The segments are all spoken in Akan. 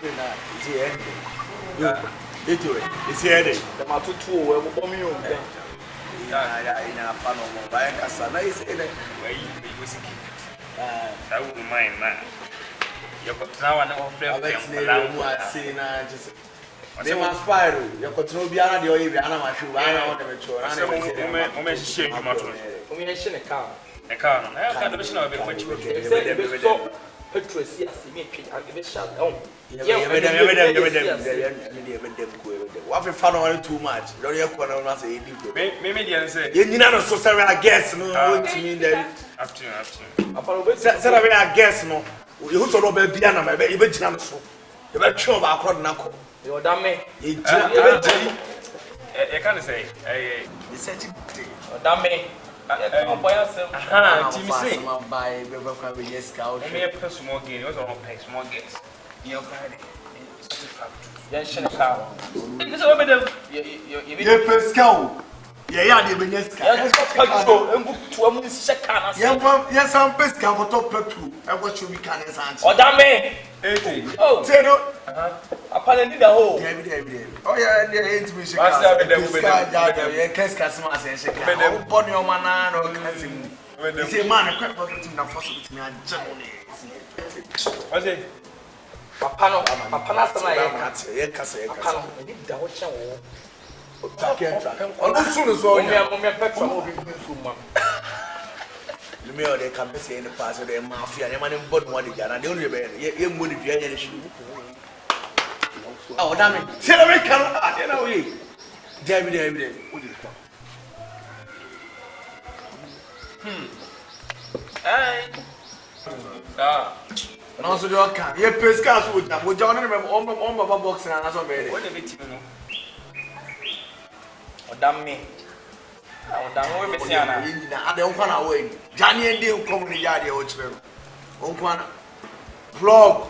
It's here. The Matutu will bomb you. Yeah, fan of my Cassana is in it. Where you I wouldn't mind that. You got now an off just. They must fire you. You got no beyond the oil, and I'm sure I want to make sure. I'm shame you much. We mention a car. A car. I can't mention of it. What you said, Petrus, yes, he made it and give it shut down. What if I don't too much? Don't you want to say maybe the answer? You know, so sorry, I guess no. What you mean that? After. I guess no. You also know baby, and I'm a baby jam so. You better show about crowd knuckle. You're damn me. You can't say, you said it. Damn me. Jimmy say, buy yes, scout. May I pay small gain? You don't pay small gains. You're bad. Yes, car. It's over them. You pay scout. Yeah, they been yes, yes, I'm best can go top two. I watch you can answer. Oh, damn me. Oh, Teno. Apparently, the whole. Oh, yeah, the intuition. I said, the case customer says, "Bonnie, your man, or nothing." It's a man, a crap for me and Germany. What's it? Papa, you may they come to say in the past of the mafia, and man bought one again, and the only way you money if you had any shoe. Oh, damn it. Tell me, I know you. David. What is it? Hey. And also, you can't. You pay scars with them. Would you remember all my boxing and so many? What a bit, you know. Oh, damn me. I don't want to win. Johnny and Dale come in the yard, your children. Unquana plug.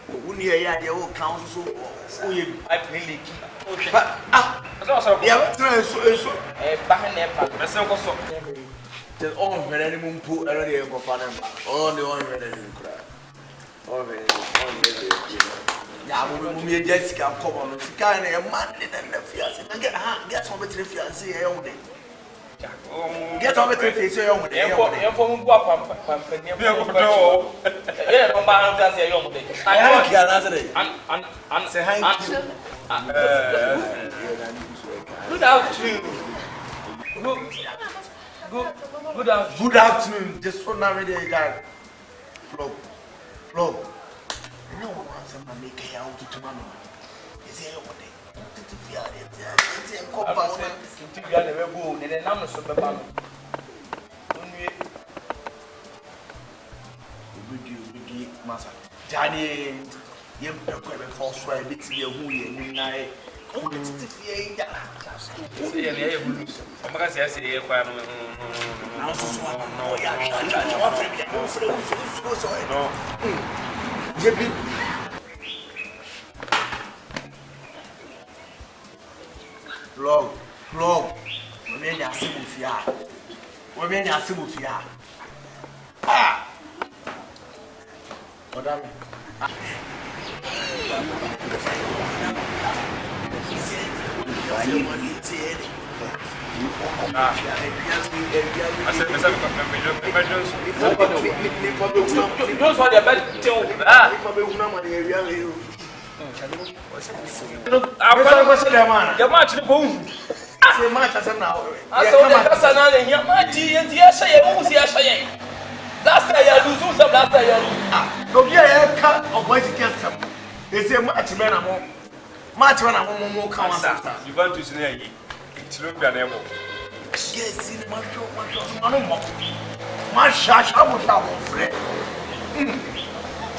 Wouldn't you hear your old council? I really just all very moon put already a government. Only one very cry. All very yeah, we Jessica come on. Kind of a man and the fiancé. Get some better fiancé every day. Get on with it, say, young lady. You're from Guapa. Yeah, no man does a young lady. I can't answer it. Good afternoon. Good afternoon. Just for now, guy. Flo. No one's a make out to tomorrow. Is there one day? Johnny, you false way, it's your wooing. I Plug. Women are simple fear. Women are simple fear. Ah! Madame.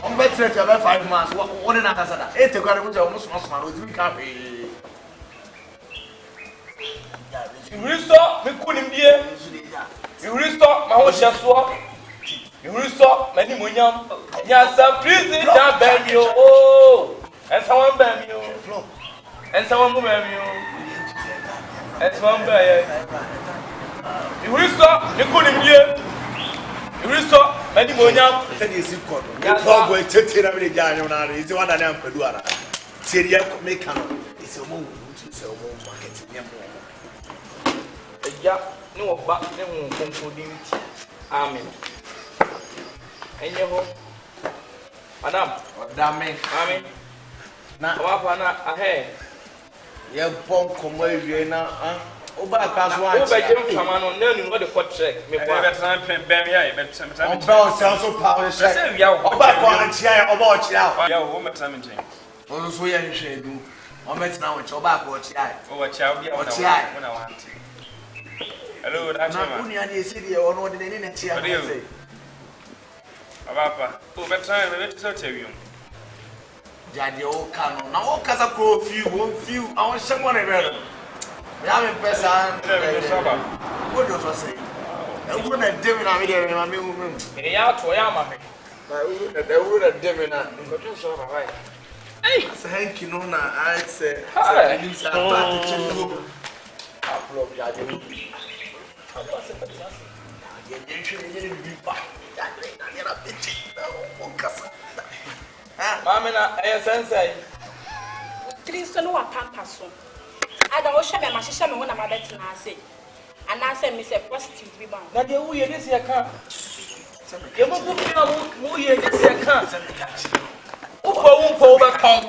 I'm better to have 5 months. What in a 8 o'clock, almost we can't be. You restore me couldn't be. You restore my own chef swap. You restore many munyam. Yes, please, that bam you. Oh, and someone bam you. And someone bam you. And someone bam you. You restore me couldn't be. You restore. Many Monia, that is it. Go take a very young is one of them. Peduana. Syria make it's a move. It's a market. Yeah, no back them concluding. Amen. And you hope, Madam, damn it. Amen. Now, ahead. You won't come away now. Oh, but I can't come on learning what the court check. Me better time Bamia, but sometimes also power check. About yeah, woman time. Also, you should do. I'm now with your back watch. Oh, a child, when I want to. Hello, that's my city or no, they didn't see you. Papa, oh, but time, let's tell you. Jadi old canon. Now, all cars are grow few, I want someone around. We have a person. What does I say? I wouldn't have given a video in my room. In the out to Yama. They would have given a right. Hey, it's a hanky no, I say, hi, it's a bad to Mamma, I sense. Cristo no apampaso. I don't share my shame when I'm a better say. And I say, Mr. Positive rebound. Now, the way this year can't. You must be a car. Oh, back home.